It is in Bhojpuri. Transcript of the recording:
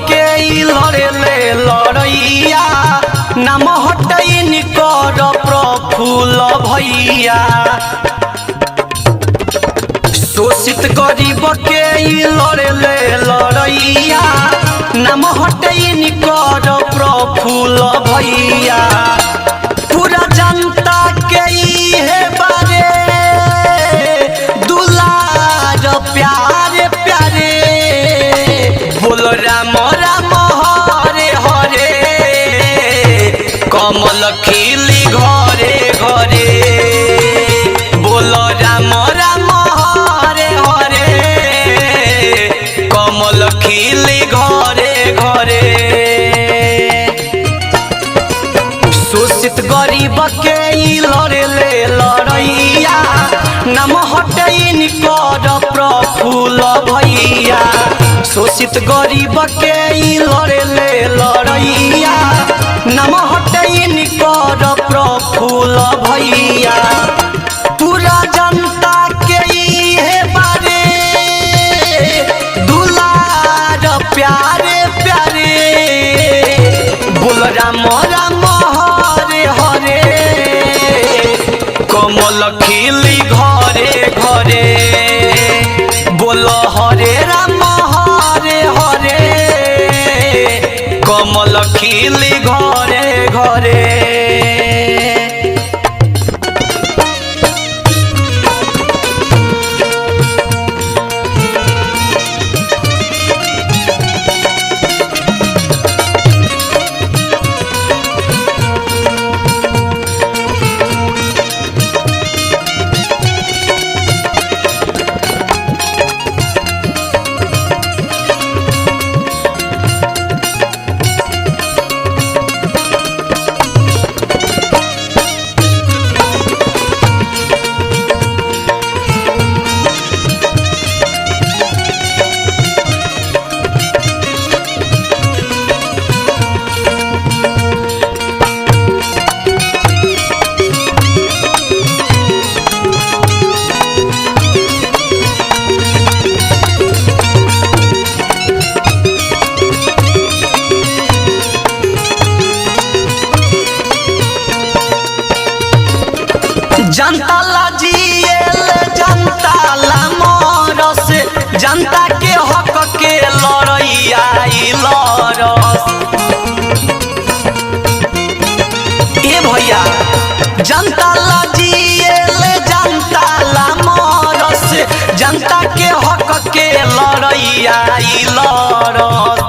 के लड़े ले लड़ैया नाम हटैन कर प्रफुल्ल भैया शोषित गरीब के लड़े ले लड़ैया नाम हटैन कर प्रफुल्ल भैया पूरा जनता के है बारे दुलार प्यारे प्यारे बोल राम राम हरे हरे कमल खिली घरे घरे बोल राम राम हरे हरे कमल खिली घरे घरे शोषित गरीब के लड़े ले लड़ैया नाम हटैन कर प्रफुल्ल भैया शोषित गरीब के लड़े ले लड़ैया नाम हटैन कर प्रफुल्ल भैया पूरा जनता के है बारे दुलार प्यारे प्यारे बोल राम राम हरे हरे कमल खिली घरे घरे बोल हरे राम हरे हरे कमल खिली घरे घरे जनता ला जियल जनता ला मरस जनता के हक के लड़ैया लड़स ए भैया जनता ला जियल जनता ला मरस जनता के हक के लड़ैया लड़स